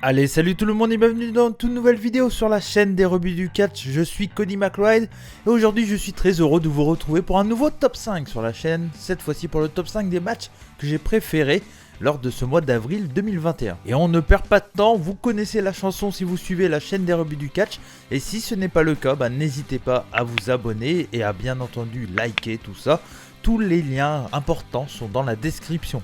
Allez, salut tout le monde et bienvenue dans une toute nouvelle vidéo sur la chaîne des rebuts du catch. Je suis Cody McLeod et aujourd'hui je suis très heureux de vous retrouver pour un nouveau top 5 sur la chaîne. Cette fois-ci pour le top 5 des matchs que j'ai préférés lors de ce mois d'avril 2021. Et on ne perd pas de temps, vous connaissez la chanson si vous suivez la chaîne des rebuts du catch. Et si ce n'est pas le cas, n'hésitez pas à vous abonner et à bien entendu liker tout ça. Tous les liens importants sont dans la description.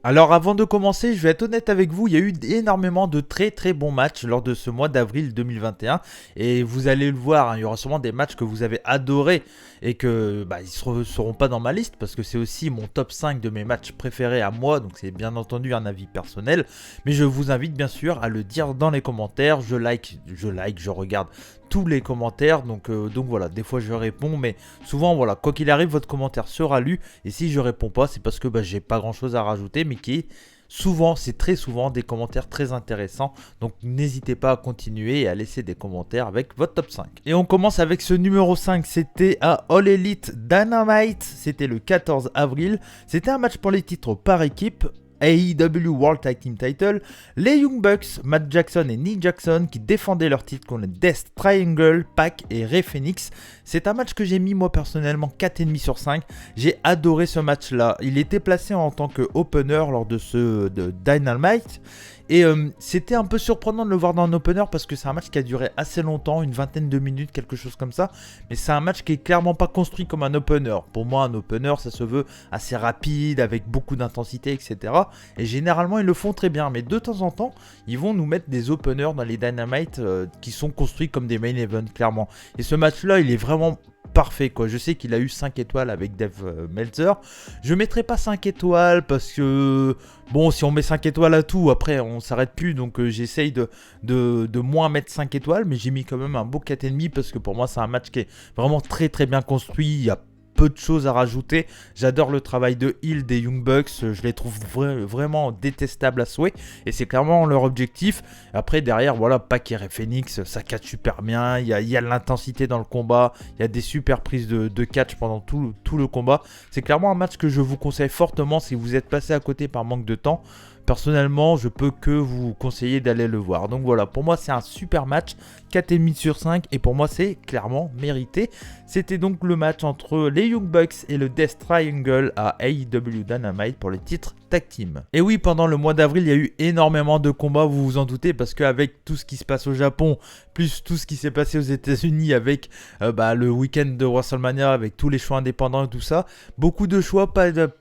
Alors avant de commencer, je vais être honnête avec vous, il y a eu énormément de très bons matchs lors de ce mois d'avril 2021 et vous allez le voir, il y aura sûrement des matchs que vous avez adorés et que ils ne seront pas dans ma liste parce que c'est aussi mon top 5 de mes matchs préférés à moi, donc c'est bien entendu un avis personnel, mais je vous invite bien sûr à le dire dans les commentaires, je regarde tous les commentaires, donc voilà, des fois je réponds, mais souvent voilà, quoi qu'il arrive, votre commentaire sera lu, et si je réponds pas, c'est parce que j'ai pas grand chose à rajouter, mais qui souvent, c'est très souvent des commentaires très intéressants, donc n'hésitez pas à continuer et à laisser des commentaires avec votre top 5. Et on commence avec ce numéro 5, c'était à All Elite Dynamite, c'était le 14 avril, c'était un match pour les titres par équipe, AEW World Tag Team Title, les Young Bucks, Matt Jackson et Nick Jackson qui défendaient leur titre contre Death Triangle, Pac et Rey Fenix. C'est un match que j'ai mis moi personnellement 4,5 sur 5. J'ai adoré ce match là. Il était placé en tant que opener lors de ce Dynamite. Et c'était un peu surprenant de le voir dans un opener parce que c'est un match qui a duré assez longtemps, une vingtaine de minutes, quelque chose comme ça. Mais c'est un match qui est clairement pas construit comme un opener. Pour moi, un opener, ça se veut assez rapide, avec beaucoup d'intensité, etc. Et généralement, ils le font très bien. Mais de temps en temps, ils vont nous mettre des openers dans les Dynamite qui sont construits comme des main events, clairement. Et ce match-là, il est vraiment parfait quoi. Je sais qu'il a eu 5 étoiles avec Dave Meltzer. Je mettrai pas 5 étoiles parce que bon, si on met 5 étoiles à tout, après on s'arrête plus, donc j'essaye de moins mettre 5 étoiles, mais j'ai mis quand même un beau 4,5 parce que pour moi c'est un match qui est vraiment très bien construit. Il y a peu de choses à rajouter. J'adore le travail de heel des Young Bucks. Je les trouve vraiment détestables à souhait. Et c'est clairement leur objectif. Après, derrière, voilà, Pac et Rey Fenix, ça catch super bien. Il y a de l'intensité dans le combat. Il y a des super prises de catch pendant tout le combat. C'est clairement un match que je vous conseille fortement si vous êtes passé à côté par manque de temps. Personnellement, je peux que vous conseiller d'aller le voir. Donc voilà, pour moi, c'est un super match. 4,5 sur 5. Et pour moi, c'est clairement mérité. C'était donc le match entre les Young Bucks et le Death Triangle à AEW Dynamite pour les titres Tag Team. Et oui, pendant le mois d'avril, il y a eu énormément de combats, vous vous en doutez, parce qu'avec tout ce qui se passe au Japon, plus tout ce qui s'est passé aux États-Unis avec le week-end de WrestleMania, avec tous les choix indépendants et tout ça, beaucoup de choix,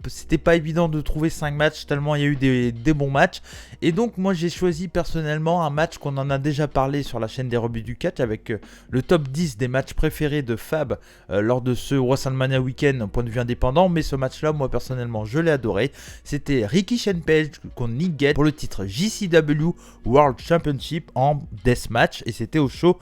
c'était pas évident de trouver 5 matchs, tellement il y a eu des bons matchs. Et donc, moi, j'ai choisi personnellement un match qu'on en a déjà parlé sur la chaîne des rebuts du catch avec le top 10 des matchs préférés de Fab lors de ce WrestleMania week-end au point de vue indépendant. Mais ce match-là, moi, personnellement, je l'ai adoré. C'était Ricky Shane Page contre Nick Gage pour le titre JCW World Championship en Deathmatch. Et c'était au show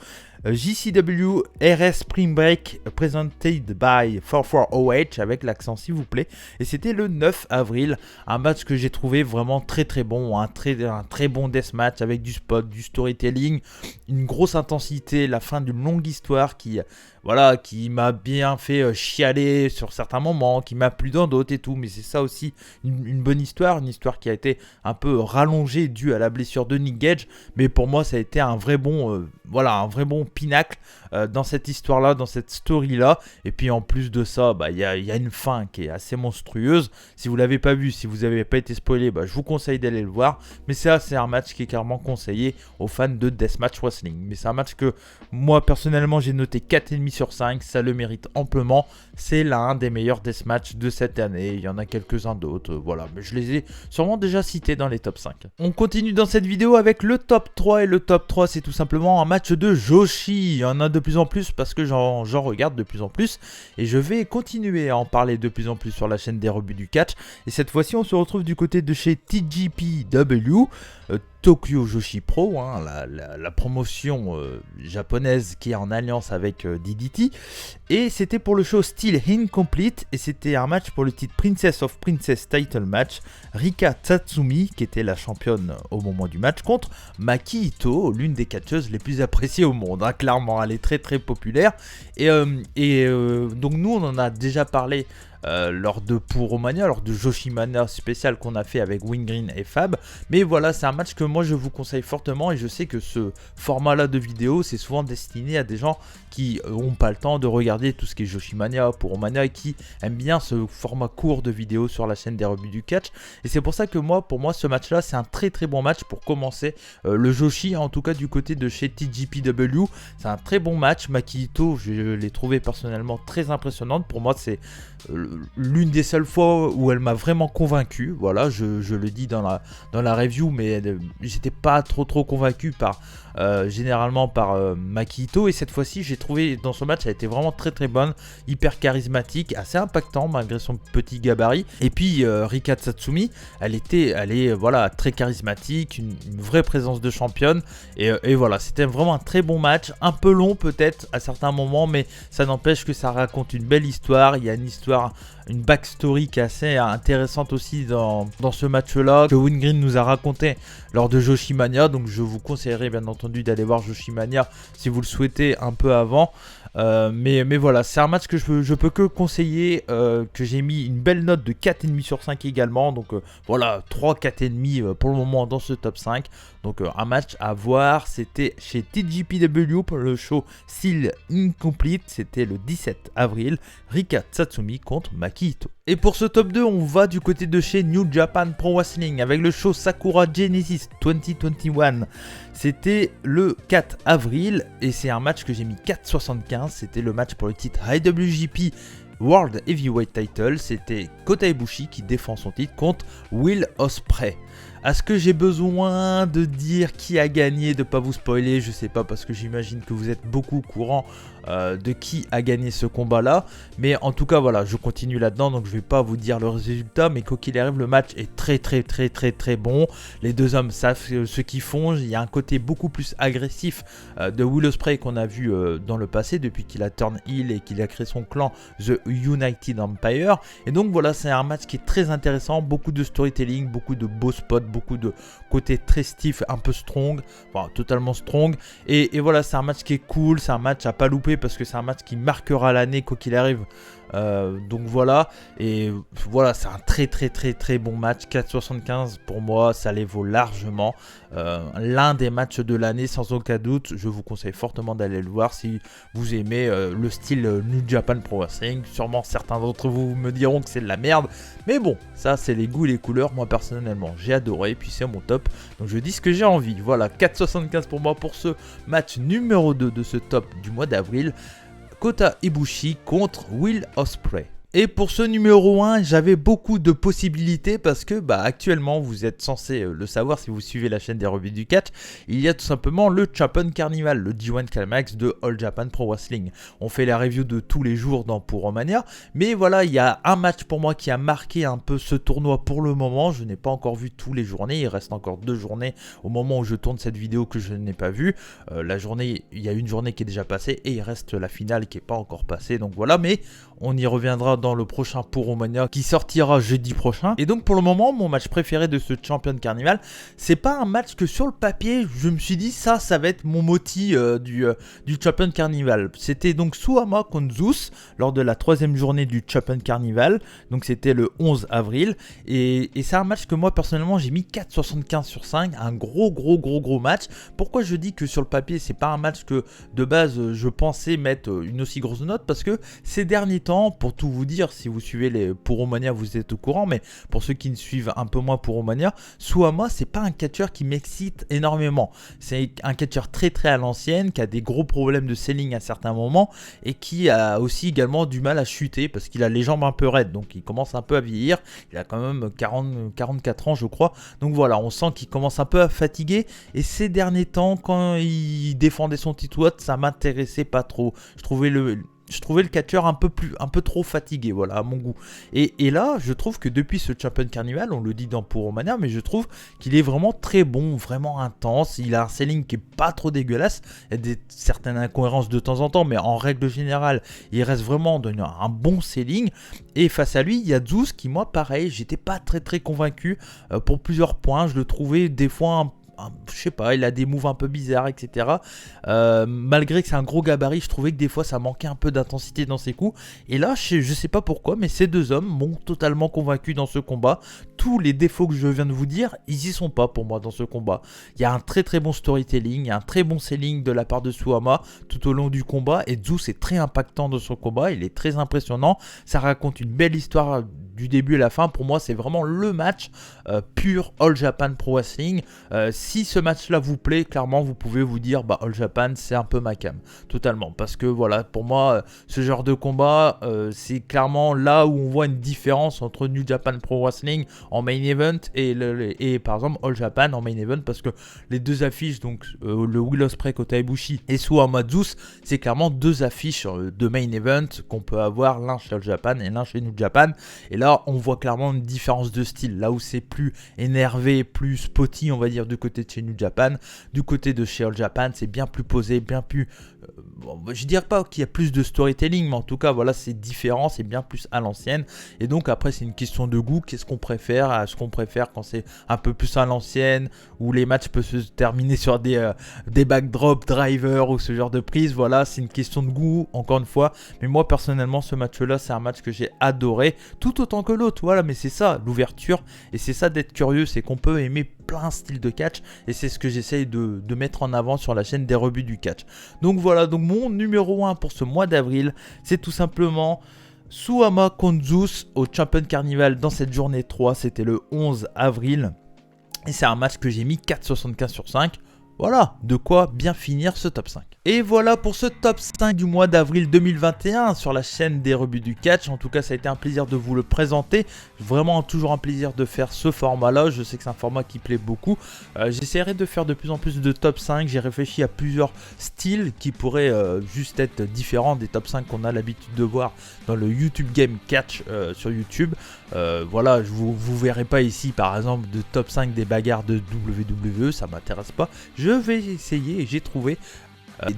JCW RS Spring Break presented by 44OH avec l'accent s'il vous plaît. Et c'était le 9 avril, un match que j'ai trouvé vraiment très bon, un très bon deathmatch avec du spot, du storytelling, une grosse intensité, la fin d'une longue histoire qui m'a bien fait chialer sur certains moments, qui m'a plu dans d'autres et tout, mais c'est ça aussi une bonne histoire, une histoire qui a été un peu rallongée due à la blessure de Nick Gage, mais pour moi ça a été un vrai bon pinacle dans cette histoire-là, dans cette story-là, et puis en plus de ça, il y a une fin qui est assez monstrueuse. Si vous l'avez pas vu, si vous n'avez pas été spoilé, je vous conseille d'aller le voir, mais ça c'est un match qui est clairement conseillé aux fans de Deathmatch Wrestling, mais c'est un match que moi personnellement j'ai noté 4,5 sur 5, ça le mérite amplement, c'est l'un des meilleurs deathmatchs de cette année, il y en a quelques-uns d'autres, voilà, mais je les ai sûrement déjà cités dans les top 5. On continue dans cette vidéo avec le top 3, et le top 3 c'est tout simplement un match de Joshi, il y en a de plus en plus parce que j'en regarde de plus en plus, et je vais continuer à en parler de plus en plus sur la chaîne des rebuts du catch, et cette fois-ci on se retrouve du côté de chez TJPW, Tokyo Joshi Pro, hein, la promotion japonaise qui est en alliance avec DDT. Et c'était pour le show Still Incomplete, et c'était un match pour le titre Princess of Princess Title Match. Rika Tatsumi, qui était la championne au moment du match, contre Maki Ito, l'une des catcheuses les plus appréciées au monde, hein, clairement, elle est très très populaire. Et donc nous on en a déjà parlé lors de Puromania, lors de Joshimania spécial qu'on a fait avec Wingreen et Fab. Mais voilà, c'est un match que moi je vous conseille fortement, et je sais que ce format là de vidéo c'est souvent destiné à des gens qui n'ont pas le temps de regarder tout ce qui est Joshimania, Puromania, et qui aiment bien ce format court de vidéo sur la chaîne des rebuts du catch. Et c'est pour ça que pour moi ce match là c'est un très très bon match pour commencer le Joshi, en tout cas du côté de chez TJPW. C'est un très bon match. Maki Ito, je l'ai trouvé personnellement très impressionnante. Pour moi c'est l'une des seules fois où elle m'a vraiment convaincu. Voilà, je le dis dans la review, mais j'étais pas trop convaincu généralement par Maki Ito, et cette fois-ci j'ai trouvé dans ce match elle était vraiment très très bonne, hyper charismatique, assez impactant malgré son petit gabarit. Et puis Rika Tatsumi, elle est voilà, très charismatique, une vraie présence de championne, et voilà, c'était vraiment un très bon match, un peu long peut-être à certains moments, mais ça n'empêche que ça raconte une belle histoire. Il y a une backstory qui est assez intéressante aussi dans ce match-là, que Wingreen nous a raconté lors de Joshimania. Donc je vous conseillerais bien entendu d'aller voir Joshimania si vous le souhaitez un peu avant. Mais voilà, c'est un match que je peux que conseiller, que j'ai mis une belle note de 4,5 sur 5 également. Donc voilà, 3, 4,5 pour le moment dans ce top 5. Donc un match à voir, c'était chez TJPW pour le show Still Incomplete, c'était le 17 avril, Rika Tatsumi contre Maki Ito. Et pour ce top 2, on va du côté de chez New Japan Pro Wrestling avec le show Sakura Genesis 2021. C'était le 4 avril et c'est un match que j'ai mis 4,75. C'était le match pour le titre IWGP World Heavyweight Title. C'était Kota Ibushi qui défend son titre contre Will Ospreay. Est-ce que j'ai besoin de dire qui a gagné, de pas vous spoiler? Je sais pas, parce que j'imagine que vous êtes beaucoup au courant de qui a gagné ce combat là, mais en tout cas voilà, je continue là-dedans, donc je vais pas vous dire le résultat, mais quoi qu'il arrive, le match est très bon. Les deux hommes savent ce qu'ils font. Il y a un côté beaucoup plus agressif de Will Ospreay qu'on a vu dans le passé, depuis qu'il a turn heel et qu'il a créé son clan The United Empire. Et donc voilà, c'est un match qui est très intéressant, beaucoup de storytelling, beaucoup de beaux spots, beaucoup de côté très stiff, un peu strong, enfin totalement strong, et voilà, c'est un match qui est cool, c'est un match à pas louper parce que c'est un match qui marquera l'année quoi qu'il arrive. Donc voilà, et voilà, c'est un très bon match. 4,75 pour moi, ça les vaut largement. L'un des matchs de l'année sans aucun doute. Je vous conseille fortement d'aller le voir si vous aimez le style New Japan Pro Wrestling. Sûrement certains d'entre vous me diront que c'est de la merde, mais bon, ça c'est les goûts et les couleurs. Moi personnellement j'ai adoré, et puis c'est mon top, donc je dis ce que j'ai envie. Voilà, 4,75 pour moi pour ce match numéro 2 de ce top du mois d'avril. Kota Ibushi contre Will Ospreay. Et pour ce numéro 1, j'avais beaucoup de possibilités parce que actuellement, vous êtes censé le savoir si vous suivez la chaîne des revues du catch, il y a tout simplement le Japan Carnival, le G1 Climax de All Japan Pro Wrestling. On fait la review de tous les jours dans Puromania, mais voilà, il y a un match pour moi qui a marqué un peu ce tournoi pour le moment. Je n'ai pas encore vu tous les journées, il reste encore 2 journées au moment où je tourne cette vidéo que je n'ai pas vu. La journée, il y a une journée qui est déjà passée et il reste la finale qui n'est pas encore passée, donc voilà, mais on y reviendra dans le prochain Puromania qui sortira jeudi prochain. Et donc pour le moment, mon match préféré de ce Champion Carnival, c'est pas un match que sur le papier je me suis dit ça va être mon moti du Champion Carnival. C'était donc Suama contre Zeus lors de la 3e journée du Champion Carnival, donc c'était le 11 avril, et c'est un match que moi personnellement j'ai mis 4,75 sur 5, un gros match. Pourquoi je dis que sur le papier c'est pas un match que de base je pensais mettre une aussi grosse note? Parce que ces derniers temps, pour tout vous dire, si vous suivez les Puromania, vous êtes au courant, mais pour ceux qui ne suivent un peu moins Puromania, Suama, c'est pas un catcheur qui m'excite énormément. C'est un catcheur très à l'ancienne, qui a des gros problèmes de selling à certains moments, et qui a aussi également du mal à chuter, parce qu'il a les jambes un peu raides, donc il commence un peu à vieillir. Il a quand même 44 ans, je crois. Donc voilà, on sent qu'il commence un peu à fatiguer, et ces derniers temps, quand il défendait son titre, ça m'intéressait pas trop. Je je trouvais le catcheur un peu trop fatigué, voilà, à mon goût. Et là, je trouve que depuis ce Champion Carnival, on le dit dans Puromania, mais je trouve qu'il est vraiment très bon, vraiment intense. Il a un selling qui est pas trop dégueulasse. Il y a certaines incohérences de temps en temps, mais en règle générale, il reste vraiment un bon selling. Et face à lui, il y a Zeus qui, moi, pareil, j'étais pas très convaincu pour plusieurs points. Je le trouvais des fois je sais pas, il a des moves un peu bizarres, etc. Malgré que c'est un gros gabarit, je trouvais que des fois ça manquait un peu d'intensité dans ses coups. Et là, je sais pas pourquoi, mais ces deux hommes m'ont totalement convaincu dans ce combat. Tous les défauts que je viens de vous dire, ils y sont pas pour moi dans ce combat. Il y a un très bon storytelling, il y a un très bon selling de la part de Suwama tout au long du combat. Et Zeus est très impactant dans son combat, il est très impressionnant. Ça raconte une belle histoire du début à la fin. Pour moi, c'est vraiment le match pur All Japan Pro Wrestling. Si ce match-là vous plaît, clairement, vous pouvez vous dire All Japan, c'est un peu ma cam. Totalement. Parce que voilà, pour moi, ce genre de combat, c'est clairement là où on voit une différence entre New Japan Pro Wrestling en main event et par exemple All Japan en main event. Parce que les deux affiches, donc le Will Ospreay Kota Ibushi et Suwama Zeus, c'est clairement deux affiches de main event qu'on peut avoir, l'un chez All Japan et l'un chez New Japan. Et là, on voit clairement une différence de style. Là où c'est plus énervé, plus spotty, on va dire, du côté de chez New Japan. Du côté de chez All Japan, c'est bien plus posé, bien plus... je dirais pas qu'il y a plus de storytelling, mais en tout cas, voilà, c'est différent, c'est bien plus à l'ancienne. Et donc, après, c'est une question de goût. Qu'est-ce qu'on préfère? Est-ce qu'on préfère quand c'est un peu plus à l'ancienne, où les matchs peuvent se terminer sur des backdrop driver ou ce genre de prise? Voilà, c'est une question de goût, encore une fois. Mais moi, personnellement, ce match-là, c'est un match que j'ai adoré, tout autant que l'autre. Voilà, mais c'est ça, l'ouverture. Et c'est ça d'être curieux, c'est qu'on peut aimer plein de styles de catch. Et c'est ce que j'essaye de mettre en avant sur la chaîne des rebuts du catch. Donc voilà, donc mon numéro 1 pour ce mois d'avril, c'est tout simplement Suwama contre Zeus au Champion Carnival dans cette journée 3. C'était le 11 avril. Et c'est un match que j'ai mis 4,75 sur 5. Voilà, de quoi bien finir ce top 5. Et voilà pour ce top 5 du mois d'avril 2021 sur la chaîne des rebuts du catch. En tout cas, ça a été un plaisir de vous le présenter. Vraiment toujours un plaisir de faire ce format-là. Je sais que c'est un format qui plaît beaucoup. J'essaierai de faire de plus en plus de top 5. J'ai réfléchi à plusieurs styles qui pourraient juste être différents des top 5 qu'on a l'habitude de voir dans le YouTube Game Catch sur YouTube. Voilà, vous verrez pas ici par exemple de top 5 des bagarres de WWE, ça m'intéresse pas. Je vais essayer et j'ai trouvé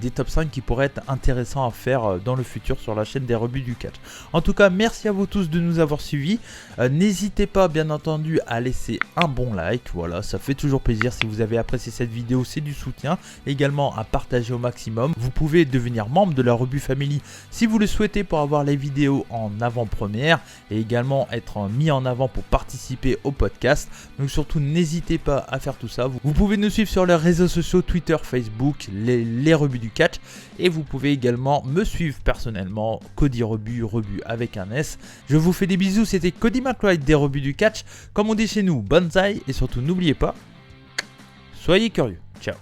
des top 5 qui pourraient être intéressants à faire dans le futur sur la chaîne des rebuts du catch. En tout cas, merci à vous tous de nous avoir suivis. N'hésitez pas bien entendu à laisser un bon like, voilà, ça fait toujours plaisir. Si vous avez apprécié cette vidéo, c'est du soutien. Également à partager au maximum. Vous pouvez devenir membre de la Rebut Family si vous le souhaitez pour avoir les vidéos en avant-première et également être mis en avant pour participer au podcast. Donc surtout, n'hésitez pas à faire tout ça. Vous pouvez nous suivre sur les réseaux sociaux, Twitter, Facebook, les rebuts du catch, et vous pouvez également me suivre personnellement, Cody Rebut avec un S. Je vous fais des bisous, c'était Cody McLeod des rebuts du catch, comme on dit chez nous, bonsaï, et surtout n'oubliez pas, soyez curieux. Ciao.